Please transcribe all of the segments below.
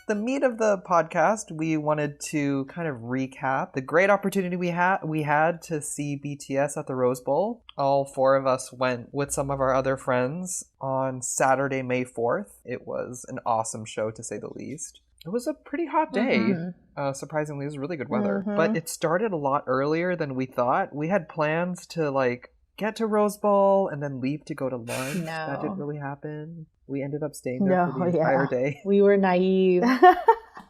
The meat of the podcast, we wanted to kind of recap the great opportunity we had to see BTS at the Rose Bowl. All four of us went with some of our other friends on Saturday, May 4th. It was an awesome show, to say the least. It was a pretty hot day. Surprisingly, it was really good weather. But it started a lot earlier than we thought. We had plans to get to Rose Bowl and then leave to go to lunch. No. That didn't really happen. We ended up staying there for the entire day. We were naive.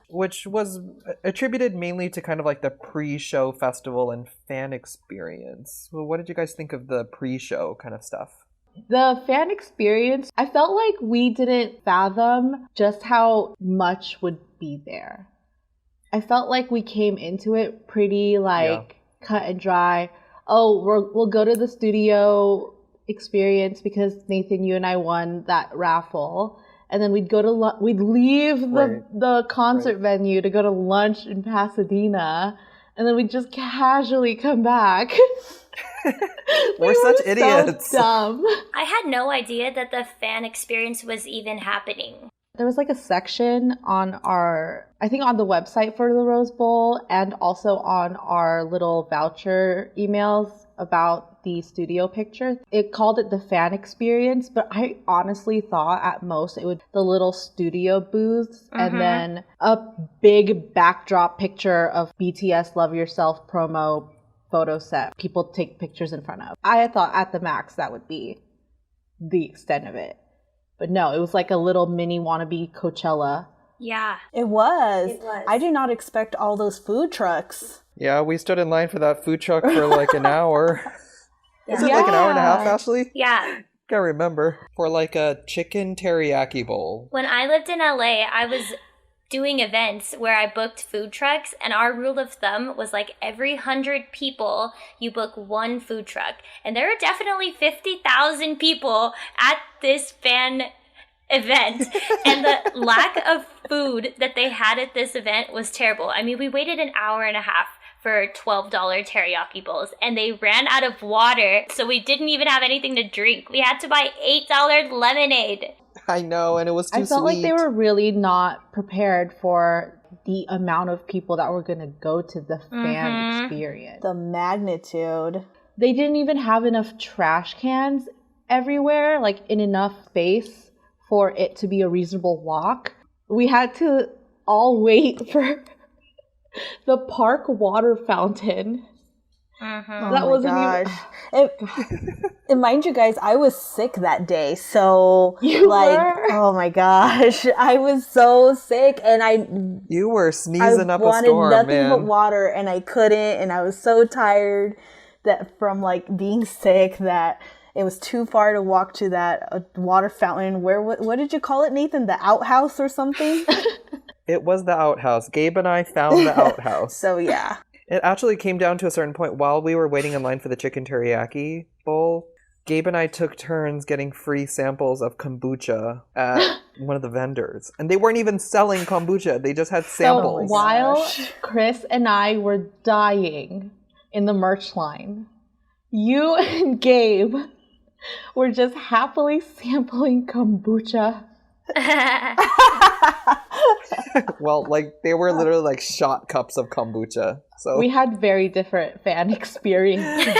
Which was attributed mainly to kind of like the pre-show festival and fan experience. Well, what did you guys think of the pre-show kind of stuff? The fan experience, I felt like we didn't fathom just how much would be there. I felt like we came into it pretty cut and dry. Oh, we'll go to the studio experience because Nathan, you and I won that raffle, and then we'd leave the concert venue to go to lunch in Pasadena, and then we'd just casually come back. We're such idiots. So dumb. I had no idea that the fan experience was even happening. There was a section on I think on the website for the Rose Bowl and also on our little voucher emails about the studio picture. It called it the fan experience, but I honestly thought at most it would the little studio booths and then a big backdrop picture of BTS Love Yourself promo photo set people take pictures in front of. I thought at the max that would be the extent of it. But no, it was like a little mini wannabe Coachella. Yeah. It was. I did not expect all those food trucks. Yeah, we stood in line for that food truck for an hour. Is it an hour and a half, Ashley? Yeah. Can't remember. For a chicken teriyaki bowl. When I lived in LA, I was doing events where I booked food trucks, and our rule of thumb was every 100 people, you book one food truck. And there are definitely 50,000 people at this fan event, and the lack of food that they had at this event was terrible. I mean, we waited an hour and a half for $12 teriyaki bowls, and they ran out of water, so we didn't even have anything to drink. We had to buy $8 lemonade. I know, and it was too sweet. I felt like they were really not prepared for the amount of people that were going to go to the fan experience. The magnitude. They didn't even have enough trash cans everywhere, in enough space for it to be a reasonable walk. We had to all wait for the park water fountain. That wasn't even... And mind you guys, I was sick that day, so you were? Oh my gosh, I was so sick, and you were sneezing up a storm, man. I wanted nothing but water, and I couldn't, and I was so tired that from being sick that it was too far to walk to that water fountain. What did you call it, Nathan? The outhouse or something? It was the outhouse. Gabe and I found the outhouse. So yeah. It actually came down to a certain point while we were waiting in line for the chicken teriyaki bowl. Gabe and I took turns getting free samples of kombucha at one of the vendors. And they weren't even selling kombucha. They just had samples. So while Chris and I were dying in the merch line, you and Gabe were just happily sampling kombucha. Well, they were literally shot cups of kombucha. So we had very different fan experiences.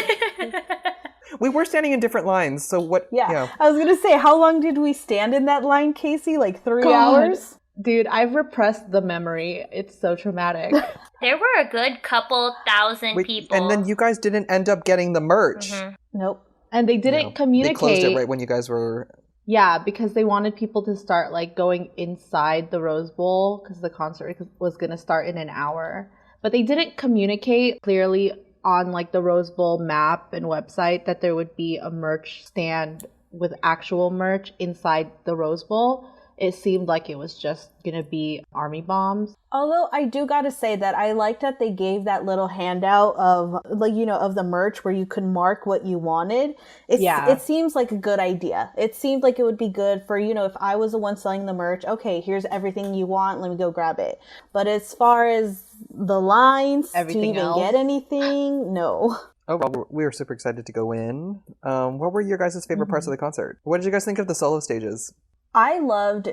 We were standing in different lines, so what... Yeah. I was gonna say, how long did we stand in that line, Casey? 3 hours? Dude, I've repressed the memory. It's so traumatic. There were a good couple thousand people. And then you guys didn't end up getting the merch. Nope. And they didn't communicate. They closed it right when you guys were... Yeah, because they wanted people to start going inside the Rose Bowl because the concert was going to start in an hour. But they didn't communicate clearly on the Rose Bowl map and website that there would be a merch stand with actual merch inside the Rose Bowl. It seemed like it was just going to be army bombs. Although I do gotta say that I like that they gave that little handout of of the merch where you could mark what you wanted. It seems like a good idea. It seemed like it would be good for, if I was the one selling the merch, okay, here's everything you want, let me go grab it. But as far as the lines everything to even get anything, no. Oh, well, we were super excited to go in. What were your guys' favorite parts of the concert? What did you guys think of the solo stages? I loved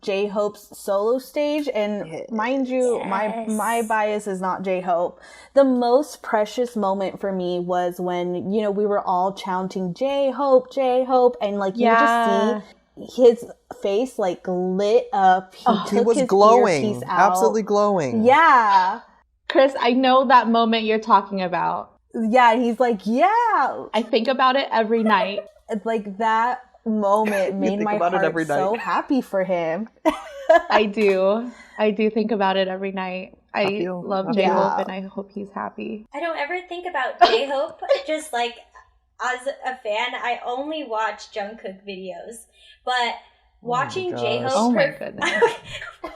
J-Hope's solo stage, and mind you, my bias is not J-Hope. The most precious moment for me was when, you know, we were all chanting J-Hope, J-Hope, and like you just see his face like lit up. He was glowing, absolutely glowing. Yeah. Chris, I know that moment you're talking about. Yeah, he's like, yeah. I think about it every night. It's like that moment made my heart so happy for him. I do think about it every night. I love J-Hope and I hope he's happy. I don't ever think about J-Hope just like as a fan. I only watch Jungkook videos, but watching J-Hope. Oh my goodness.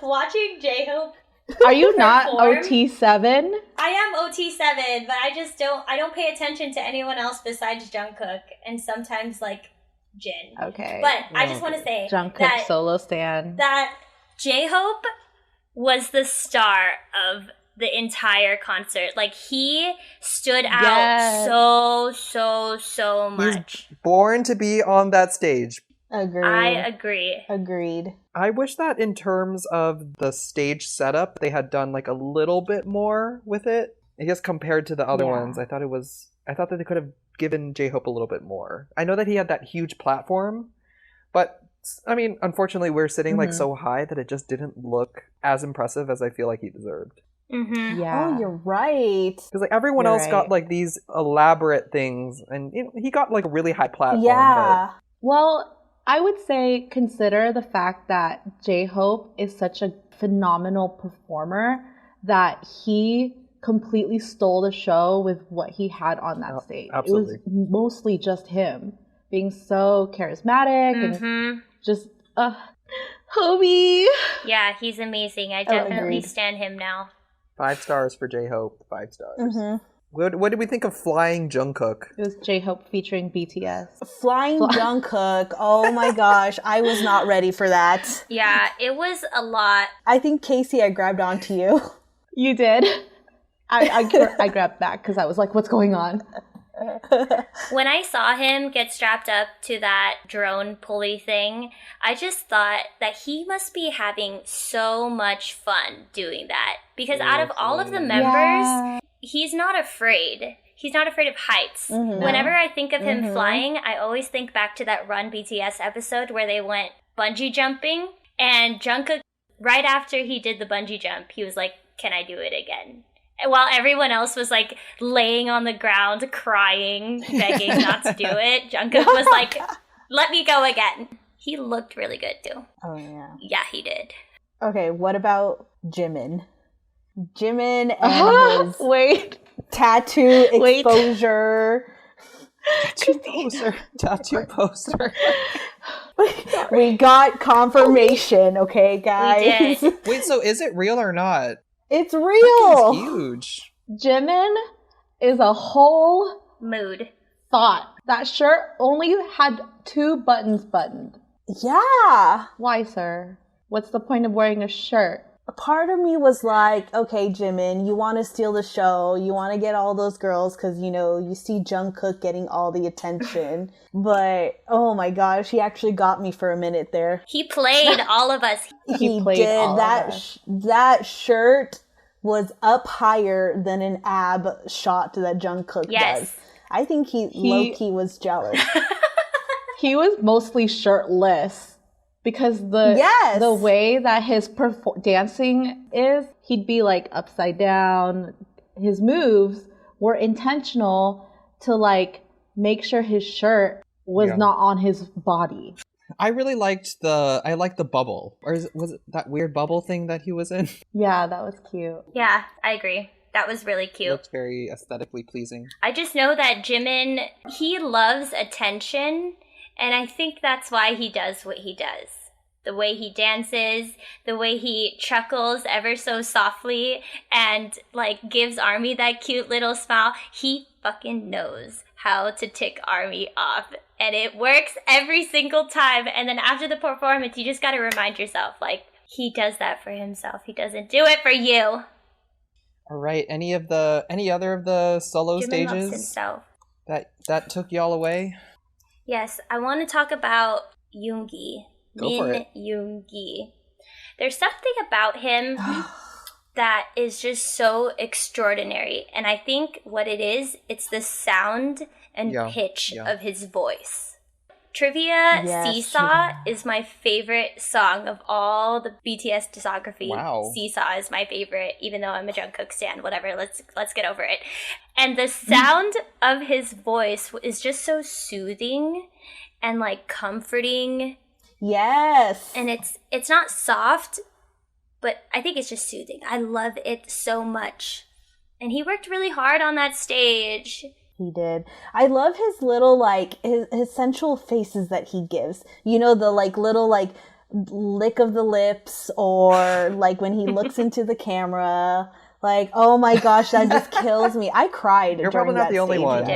Watching J-Hope. Are you not OT7? I am OT7, but I don't pay attention to anyone else besides Jungkook and sometimes like Jin. Okay. But I just want to say Jungkook solo stan. That J-Hope was the star of the entire concert. Like, he stood out so much. He's born to be on that stage. Agreed. I agree. Agreed. I wish that in terms of the stage setup, they had done like a little bit more with it. I guess compared to the other ones, I thought that they could have given J-Hope a little bit more. I know that he had that huge platform, but I mean, unfortunately, we're sitting like so high that it just didn't look as impressive as I feel like he deserved. Mm-hmm. Yeah. Oh, you're right. Because like everyone else got like these elaborate things, and you know, he got like a really high platform. Yeah. Well, I would say consider the fact that J-Hope is such a phenomenal performer that he completely stole the show with what he had on that stage. Absolutely. It was mostly just him being so charismatic and just Hobie. Yeah, he's amazing. I definitely stan him now. 5 stars for J-Hope. 5 stars. What did we think of Flying Jungkook? It was J-Hope featuring BTS. Flying Jungkook. Oh my gosh. I was not ready for that. Yeah, it was a lot. I think, Casey, I grabbed onto you. You did? I grabbed back because I was like, what's going on? When I saw him get strapped up to that drone pulley thing, I just thought that he must be having so much fun doing that. Because out of all of the members, he's not afraid. He's not afraid of heights. Whenever I think of him flying, I always think back to that Run BTS episode where they went bungee jumping. And Jungkook, right after he did the bungee jump, he was like, "Can I do it again?" While everyone else was like laying on the ground, crying, begging not to do it, Jungkook was like, "Let me go again." He looked really good too. Oh, yeah. Yeah, he did. Okay, what about Jimin? Jimin and his tattoo exposure. Tattoo poster. We got confirmation, okay, guys? We did. Wait, so is it real or not? It's real. It's huge. Jimin is a whole Mood. thought. That shirt only had 2 buttons buttoned. Yeah. Why, sir? What's the point of wearing a shirt? A part of me was like, okay, Jimin, you want to steal the show. You want to get all those girls because, you know, you see Jungkook getting all the attention. But, oh my gosh, he actually got me for a minute there. He played all of us. He did. That shirt was up higher than an ab shot that Jungkook does. I think he low-key was jealous. He was mostly shirtless. Because the way that his dancing is, he'd be like upside down. His moves were intentional to like make sure his shirt was not on his body. I really liked the bubble. Or was it that weird bubble thing that he was in? Yeah, that was cute. Yeah, I agree. That was really cute. Looked very aesthetically pleasing. I just know that Jimin, he loves attention. And I think that's why he does what he does. The way he dances, the way he chuckles ever so softly and like gives ARMY that cute little smile. He fucking knows how to tick ARMY off. And it works every single time. And then after the performance, you just got to remind yourself, like, he does that for himself. He doesn't do it for you. All right. Any other of the solo Jimin stages loves himself. that took y'all away? Yes, I want to talk about Yoongi. Go for Min it. Yoongi. There's something about him that is just so extraordinary. And I think what it is, it's the sound and pitch of his voice. Trivia, Seesaw is my favorite song of all the BTS discography. Wow. Seesaw is my favorite, even though I'm a Jungkook stan. Whatever, let's get over it. And the sound of his voice is just so soothing and like comforting. Yes. And it's not soft, but I think it's just soothing. I love it so much. And he worked really hard on that stage. He did. I love his little, like, his sensual faces that he gives. You know, the, like, little, like, lick of the lips, or, like, when he looks into the camera. Like, oh my gosh, that just kills me. I cried. You're probably not the only one.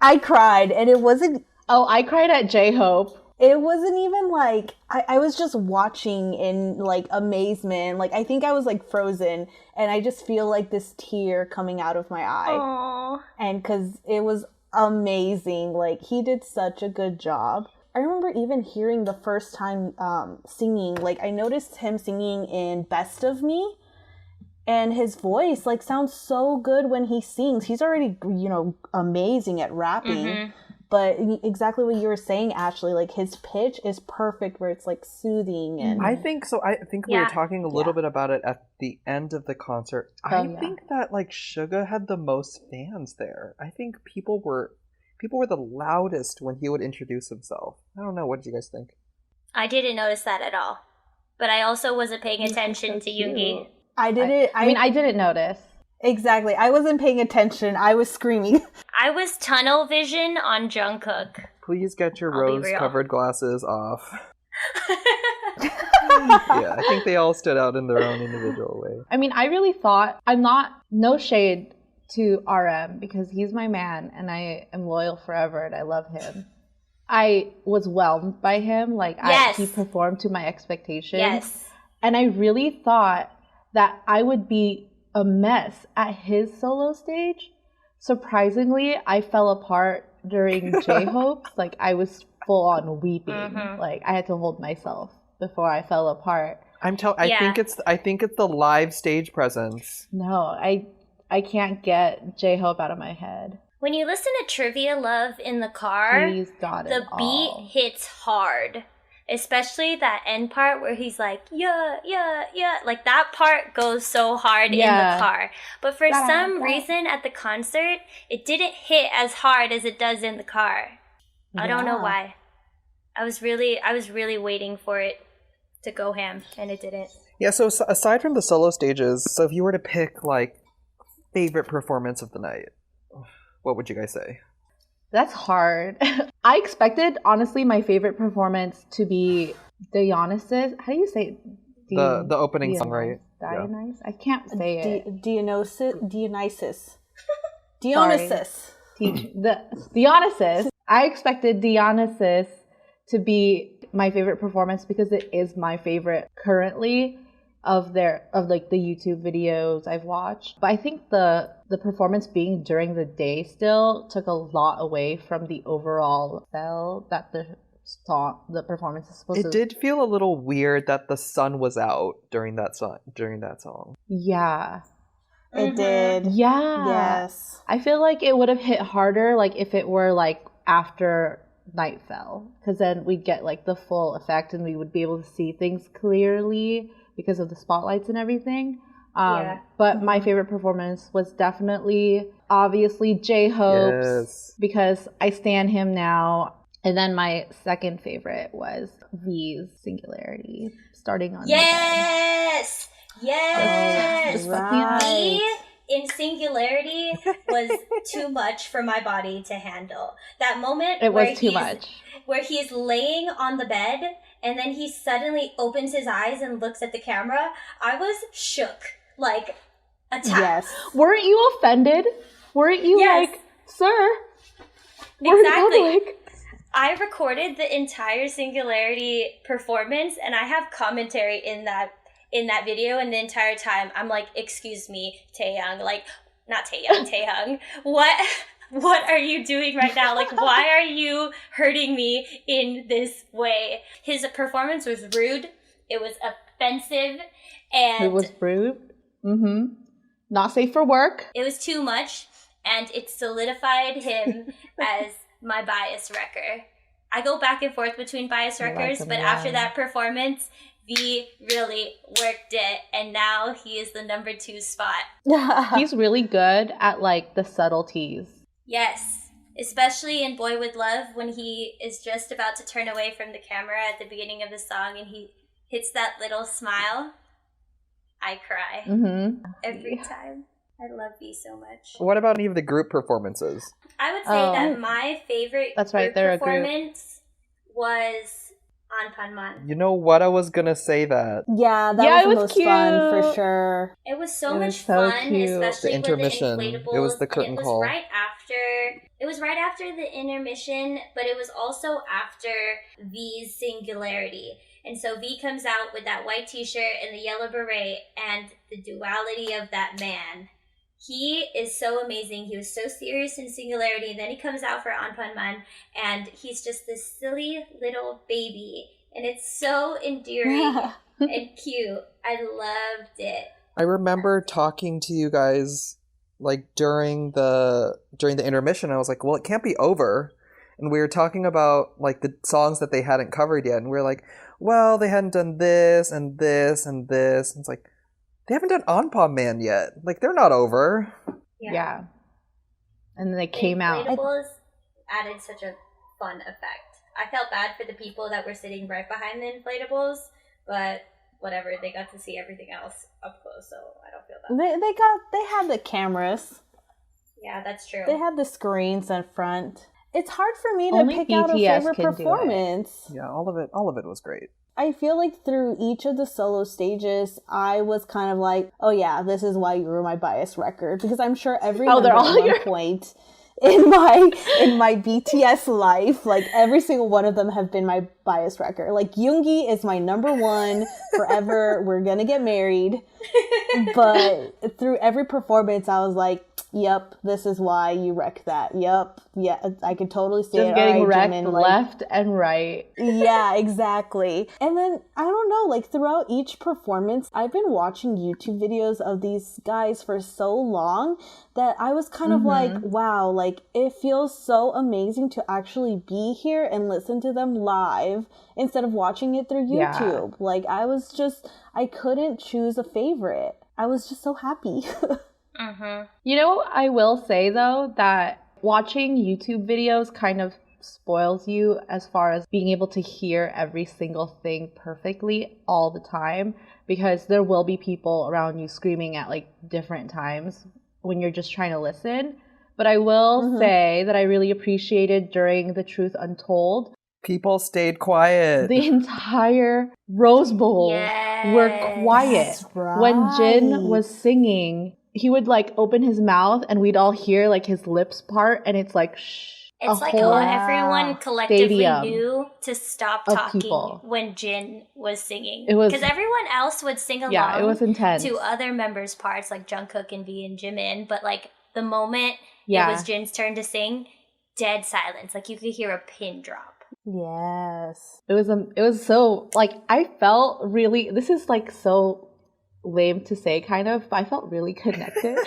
I cried, and it wasn't... Oh, I cried at J-Hope. It wasn't even like, I was just watching in like amazement. Like, I think I was like frozen, and I just feel like this tear coming out of my eye. Aww. And cause it was amazing. Like, he did such a good job. I remember even hearing the first time singing, like I noticed him singing in Best of Me, and his voice like sounds so good when he sings. He's already, you know, amazing at rapping. Mm-hmm. But exactly what you were saying, Ashley, like his pitch is perfect where it's like soothing. And I think so. I think we were talking a little bit about it at the end of the concert. I think that like Suga had the most fans there. I think people were the loudest when he would introduce himself. I don't know. What did you guys think? I didn't notice that at all. But I also wasn't paying attention to Yoongi. I didn't notice. Exactly. I wasn't paying attention. I was screaming. I was tunnel vision on Jungkook. Please get your rose-covered glasses off. Yeah, I think they all stood out in their own individual way. I mean, I really thought, no shade to RM because he's my man and I am loyal forever and I love him. I was whelmed by him. Like, he performed to my expectations. Yes. And I really thought that I would be a mess at his solo stage. Surprisingly, I fell apart during J-Hope's. Like, I was full on weeping. Mm-hmm. Like, I had to hold myself before I fell apart. I think it's the live stage presence. No, I can't get J-Hope out of my head. When you listen to Trivia Love in the car, the beat hits hard. Especially that end part where he's like, yeah. Like, that part goes so hard in the car. But for some reason at the concert, it didn't hit as hard as it does in the car. I don't know why. I was really waiting for it to go ham, and it didn't. Yeah, so aside from the solo stages, so if you were to pick, like, favorite performance of the night, what would you guys say? That's hard. I expected, honestly, my favorite performance to be Dionysus. How do you say it? The opening song, right? Dionysus? Yeah. I can't say it. Dionysus. Dionysus. I expected Dionysus to be my favorite performance because it is my favorite currently of the YouTube videos I've watched. But I think the performance being during the day still took a lot away from the overall spell that the performance is supposed to. It did feel a little weird that the sun was out during that song. Yeah. It did. Yeah. Yes. I feel like it would have hit harder like if it were like after night fell, because then we'd get like the full effect and we would be able to see things clearly because of the spotlights and everything. But my favorite performance was definitely, obviously, J-Hope's, because I stan him now. And then my second favorite was V's Singularity, starting on Yes! Right. V in Singularity was too much for my body to handle. That moment where he's laying on the bed and then he suddenly opens his eyes and looks at the camera, I was shook. Like, attacked. Yes. Weren't you offended? Weren't you like, sir? Exactly. I recorded the entire Singularity performance and I have commentary in that video, and the entire time I'm like, excuse me, Taehyung. Like, not Taehyung, Taehyung. what are you doing right now? Like, why are you hurting me in this way? His performance was rude. It was offensive. And it was rude. Not safe for work. It was too much. And it solidified him as my bias wrecker. I go back and forth between bias wreckers, but after that performance, V really worked it, and now he is the number 2 spot. He's really good at, like, the subtleties. Yes, especially in Boy With Love, when he is just about to turn away from the camera at the beginning of the song, and he hits that little smile. I cry every time. I love V so much. What about any of the group performances? I would say that my favorite group performance was Anpanman. You know what? I was gonna say that. Yeah, that was the most fun for sure. It was so much fun, especially the intermission. With the inflatables. It was the curtain call. It was right after the intermission, but it was also after V's singularity. And so V comes out with that white t-shirt and the yellow beret and the duality of that man. He is so amazing. He was so serious in Singularity. And then he comes out for Anpanman, and he's just this silly little baby. And it's so endearing and cute. I loved it. I remember talking to you guys like during the intermission. I was like, well, it can't be over. And we were talking about like the songs that they hadn't covered yet. And we were like, well, they hadn't done this and this and this. And it's like, they haven't done Anpanman yet. Like, they're not over. Yeah. And then they came out. Inflatables added such a fun effect. I felt bad for the people that were sitting right behind the inflatables, but whatever, they got to see everything else up close, so I don't feel bad. They had the cameras. Yeah, that's true. They had the screens in front. It's hard for me to pick out a favorite performance. Yeah, all of it was great. I feel like through each of the solo stages, I was kind of like, oh yeah, this is why you were my bias record. Because I'm sure every member at one point in my BTS life, like every single one of them have been my bias record. Like Yoongi is my number 1 forever. We're gonna get married. But through every performance, I was like, yep, this is why you wrecked that. Yep, yeah, I could totally see just it. getting wrecked Jimin, left and right. Yeah, exactly. And then, I don't know, like throughout each performance, I've been watching YouTube videos of these guys for so long that I was kind of like, wow, like it feels so amazing to actually be here and listen to them live instead of watching it through YouTube. Yeah. Like I couldn't choose a favorite. I was just so happy. You know, I will say though that watching YouTube videos kind of spoils you as far as being able to hear every single thing perfectly all the time, because there will be people around you screaming at like different times when you're just trying to listen. But I will say that I really appreciated during the Truth Untold, people stayed quiet. The entire Rose Bowl were quiet. Right. When Jin was singing, he would like open his mouth and we'd all hear like his lips part, and it's like shh. It's like how everyone collectively knew to stop talking when Jin was singing. Because everyone else would sing along it was intense. To other members' parts like Jungkook and V and Jimin, but like the moment it was Jin's turn to sing, dead silence. Like you could hear a pin drop. Yes. It was so like I felt really, this is like so lame to say kind of, but I felt really connected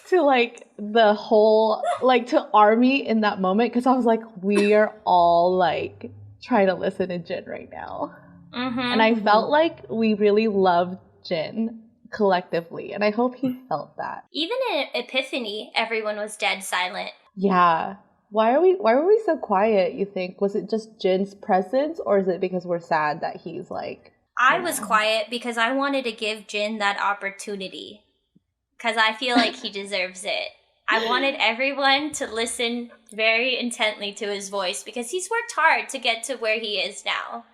to like the whole like to ARMY in that moment, because I was like, we are all like trying to listen to Jin right now. And I felt like we really loved Jin collectively, and I hope he felt that. Even in Epiphany, everyone was dead silent. Yeah. Why were we so quiet, you think? Was it just Jin's presence, or is it because we're sad that he's like... I was quiet because I wanted to give Jin that opportunity. Because I feel like he deserves it. I wanted everyone to listen very intently to his voice, because he's worked hard to get to where he is now.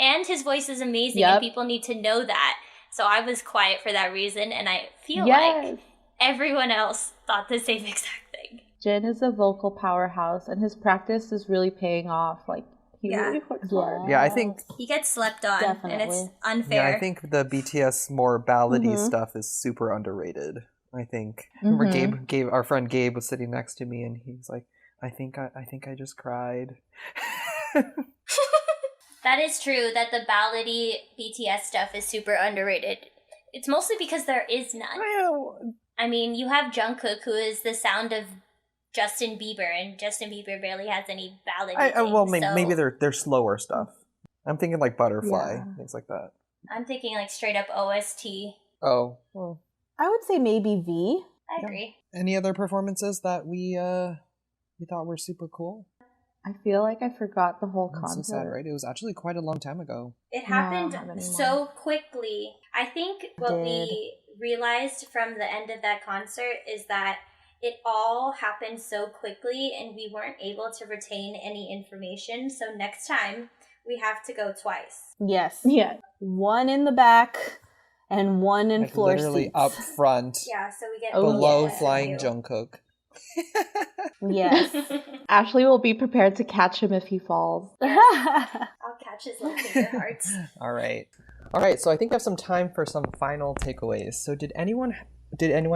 And his voice is amazing, and people need to know that. So I was quiet for that reason, and I feel like everyone else thought the same exact thing. Jin is a vocal powerhouse, and his practice is really paying off. Like, he really works hard. Yeah, I think... he gets slept on, and it's unfair. Yeah, I think the BTS more ballady stuff is super underrated. I think. Remember Gabe, our friend Gabe was sitting next to me, and he was like, I think I just cried. That is true, that the ballady BTS stuff is super underrated. It's mostly because there is none. I mean, you have Jungkook, who is the sound of Justin Bieber, and Justin Bieber barely has any ballady maybe they're slower stuff. I'm thinking like Butterfly, things like that. I'm thinking like straight up OST. Oh, well. I would say maybe V. I agree. Any other performances that we thought were super cool? I feel like I forgot the whole That's concert. so sad, right? It was actually quite a long time ago. It happened so quickly. I think what we realized from the end of that concert is that it all happened so quickly and we weren't able to retain any information. So next time we have to go twice. Yes. Yeah. One in the back and one in floor literally seats. up front. Yeah, so we get below flying Jungkook. Yes. Ashley will be prepared to catch him if he falls. I'll catch his little finger hearts. All right. So I think we have some time for some final takeaways. So did anyone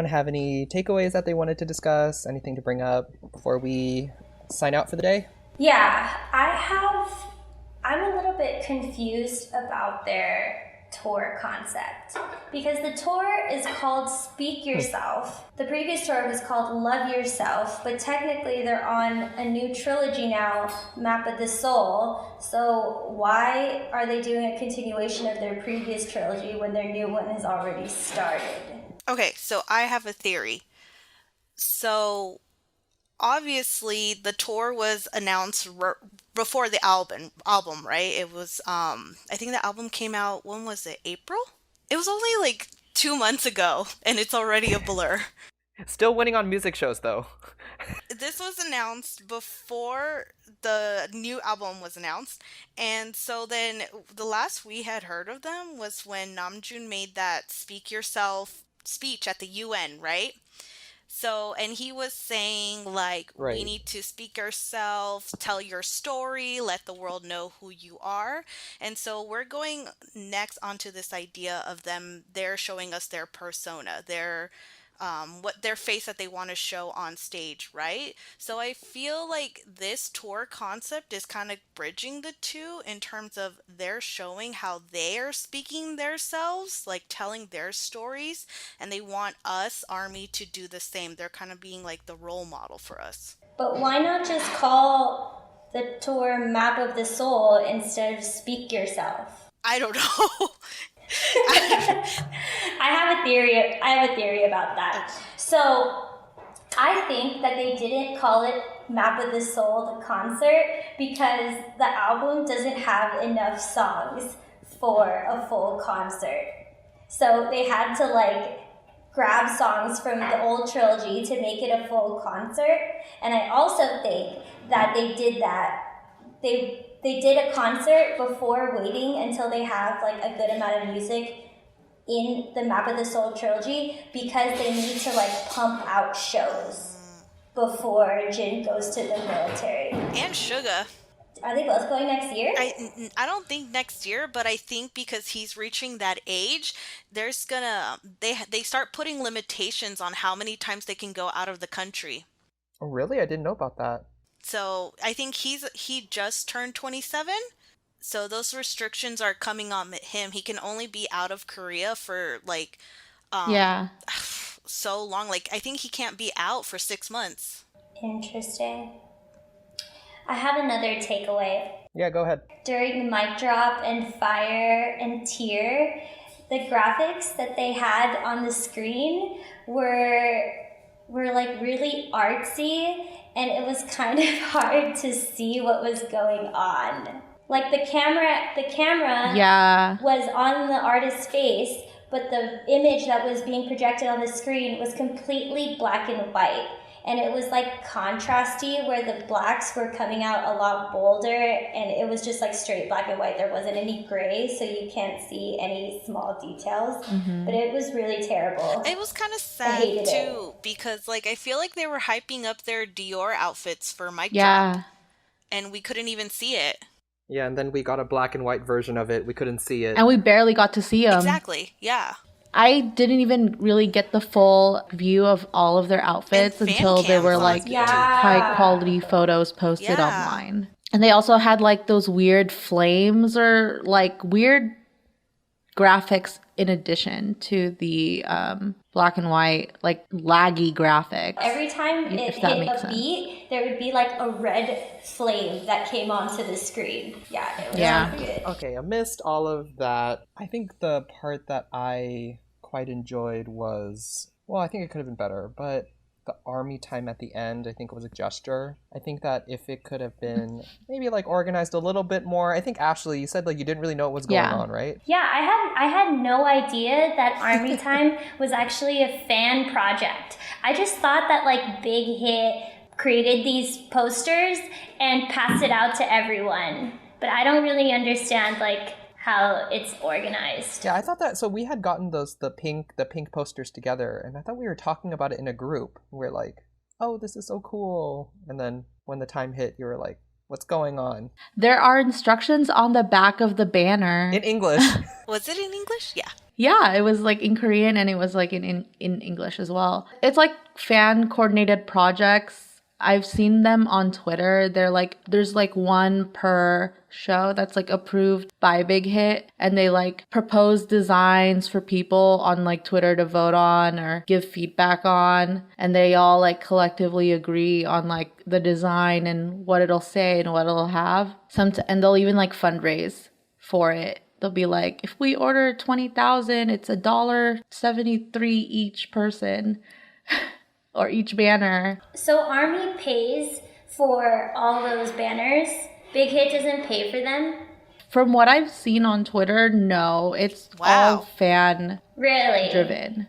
have any takeaways that they wanted to discuss? Anything to bring up before we sign out for the day? Yeah, I'm a little bit confused about their tour concept because the tour is called Speak Yourself. The previous tour was called Love Yourself, but technically they're on a new trilogy now, Map of the Soul. So why are they doing a continuation of their previous trilogy when their new one has already started? Okay, so I have a theory. So obviously the tour was announced before the album, right? It was I think the album came out, when was it? April? It was only like 2 months ago and it's already a blur. Still winning on music shows though. This was announced before the new album was announced, and so then the last we had heard of them was when Namjoon made that Speak Yourself speech at the UN, right? So, and he was saying, like, we need to speak ourselves, tell your story, let the world know who you are. And so we're going next onto this idea of they're showing us their persona, what their face that they want to show on stage, right? So I feel like this tour concept is kind of bridging the two in terms of they're showing how they're speaking themselves, like telling their stories, and they want us, ARMY, to do the same. They're kind of being like the role model for us. But why not just call the tour Map of the Soul instead of Speak Yourself? I don't know. I have a theory about that. So I think that they didn't call it Map of the Soul, the concert, because the album doesn't have enough songs for a full concert. So they had to like grab songs from the old trilogy to make it a full concert. And I also think that they did that. They did a concert before waiting until they have like a good amount of music in the Map of the Soul trilogy because they need to like pump out shows before Jin goes to the military. And Suga. Are they both going next year? I don't think next year, but I think because he's reaching that age, they start putting limitations on how many times they can go out of the country. Oh, really? I didn't know about that. So I think he just turned 27. So those restrictions are coming on him. He can only be out of Korea for like so long. Like I think he can't be out for 6 months. Interesting. I have another takeaway. Yeah, go ahead. During the mic drop and Fire and Tear, the graphics that they had on the screen were like really artsy, and it was kind of hard to see what was going on. Like the camera was on the artist's face, but the image that was being projected on the screen was completely black and white. And it was like contrasty where the blacks were coming out a lot bolder and it was just like straight black and white. There wasn't any gray, so you can't see any small details. Mm-hmm. But it was really terrible. It was kind of sad too because like I feel like they were hyping up their Dior outfits for mic drop. And we couldn't even see it. Yeah, and then we got a black and white version of it. We couldn't see it. And we barely got to see them. Exactly, yeah. I didn't even really get the full view of all of their outfits until there were like high quality photos posted online. And they also had like those weird flames or like weird graphics in addition to the black and white, like laggy graphics. Every time it hit a beat, there would be like a red flame that came onto the screen. Yeah, it was good. Okay, amidst all of that, I think the part that I quite enjoyed was, well, I think it could have been better, but the army time at the end, I think it was a gesture. I think that if it could have been maybe like organized a little bit more. I think Ashley, you said like you didn't really know what was going on, right? Yeah, I had no idea that Army Time was actually a fan project. I just thought that like Big Hit created these posters and passed it out to everyone. But I don't really understand like how it's organized. Yeah, I thought that, so we had gotten the pink posters together, and I thought we were talking about it in a group. We're like, oh, this is so cool. And then when the time hit, you were like, what's going on? There are instructions on the back of the banner. In English. Was it in English? Yeah. Yeah, it was like in Korean and it was like in English as well. It's like fan coordinated projects. I've seen them on Twitter. They're like, there's like one per show that's like approved by Big Hit, and they like propose designs for people on like Twitter to vote on or give feedback on, and they all like collectively agree on like the design and what it'll say and what it'll have. And they'll even like fundraise for it. They'll be like, if we order 20,000, it's $1.73 each person. Or each banner. So Army pays for all those banners? Big Hit doesn't pay for them? From what I've seen on Twitter, no. It's all fan driven.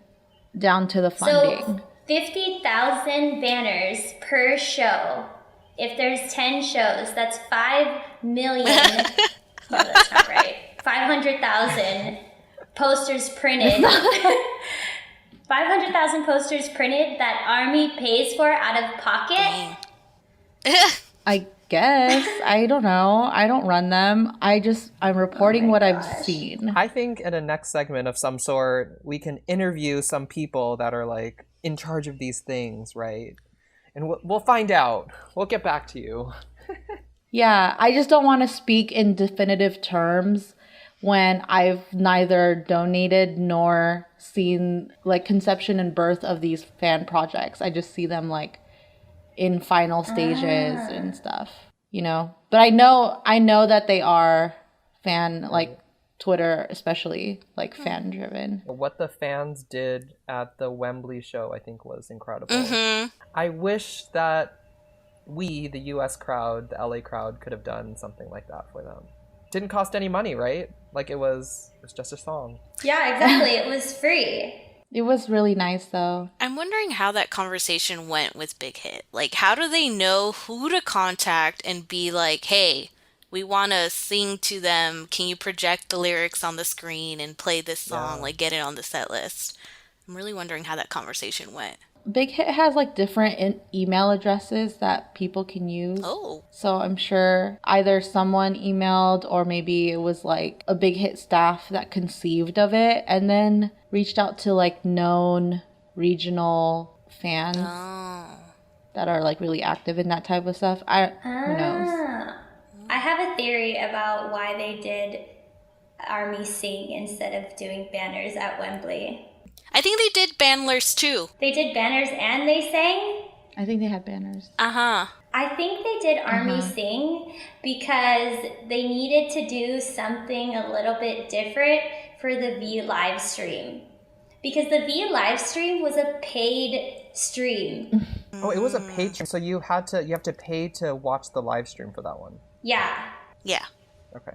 Down to the funding. So 50,000 banners per show. If there's 10 shows, that's 5 million. Oh, that's not right. 500,000 posters printed. 500,000 posters printed that Army pays for out of pocket? I guess. I don't know. I don't run them. I'm reporting what I've seen. I think in a next segment of some sort, we can interview some people that are like in charge of these things, right? And we'll find out. We'll get back to you. Yeah, I just don't want to speak in definitive terms when I've neither donated nor seen like conception and birth of these fan projects. I just see them like in final stages and stuff, you know. But I know that they are fan, like Twitter especially, like fan driven. What the fans did at the Wembley show, I think, was incredible. Mm-hmm. I wish that we, the US crowd, the LA crowd, could have done something like that for them. Didn't cost any money, right? Like it was just a song. Yeah, exactly. It was free. It was really nice though. I'm wondering how that conversation went with Big Hit. Like, how do they know who to contact and be like, hey, we want to sing to them. Can you project the lyrics on the screen and play this song? Like, get it on the set list. I'm really wondering how that conversation went. Big Hit has like different email addresses that people can use. Oh. So I'm sure either someone emailed or maybe it was like a Big Hit staff that conceived of it and then reached out to like known regional fans that are like really active in that type of stuff. Who knows? I have a theory about why they did Army Sing instead of doing banners at Wembley. I think they did banners too. They did banners and they sang? I think they had banners. Uh-huh. I think they did Army Sing because they needed to do something a little bit different for the V live stream. Because the V live stream was a paid stream. Oh, it was a paid stream, so you have to pay to watch the live stream for that one. Yeah. Yeah. Okay.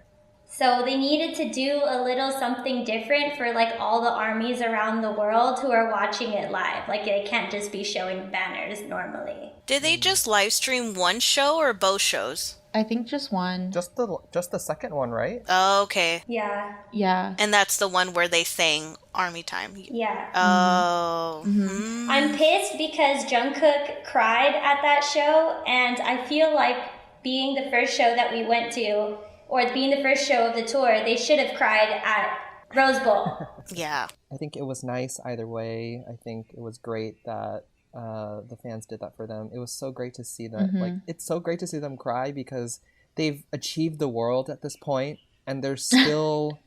So they needed to do a little something different for like all the armies around the world who are watching it live. Like they can't just be showing banners normally. Did they just live stream one show or both shows? I think just one. Just the second one, right? Oh, okay. Yeah. Yeah. And that's the one where they sang Army Time. Yeah. Oh. Mm-hmm. I'm pissed because Jungkook cried at that show, and I feel like being the first show that we went to, or being the first show of the tour, they should have cried at Rose Bowl. Yeah. I think it was nice either way. I think it was great that the fans did that for them. It was so great to see that. Like, it's so great to see them cry because they've achieved the world at this point, and they're still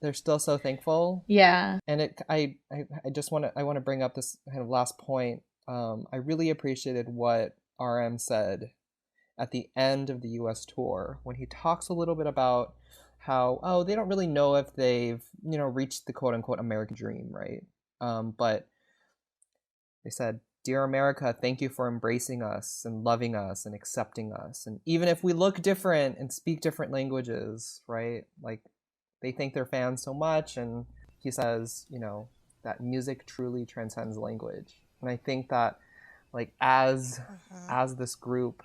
so thankful. Yeah. And I just want to bring up this kind of last point. I really appreciated what RM said at the end of the US tour when he talks a little bit about how they don't really know if they've reached the quote unquote American dream, right? But they said, "Dear America, thank you for embracing us and loving us and accepting us. And even if we look different and speak different languages," right? Like, they thank their fans so much. And he says, that music truly transcends language. And I think that, like, as this group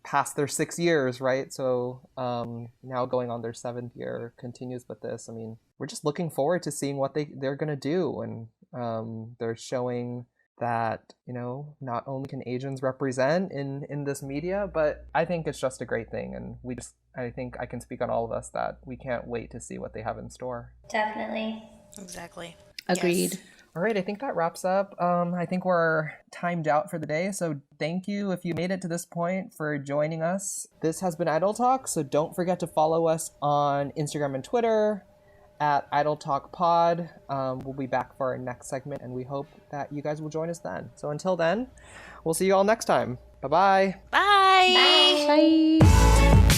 past their 6 years, right? So now going on their 7th year, continues with this. I mean, we're just looking forward to seeing what they're gonna do. And they're showing that, not only can Asians represent in this media, but I think it's just a great thing. And I think I can speak on all of us that we can't wait to see what they have in store. Definitely. Exactly. Agreed. Yes. All right, I think that wraps up. I think we're timed out for the day. So thank you if you made it to this point for joining us. This has been Idol Talk. So don't forget to follow us on Instagram and Twitter at Idol Talk Pod. We'll be back for our next segment, and we hope that you guys will join us then. So until then, we'll see you all next time. Bye-bye. Bye. Bye. Bye.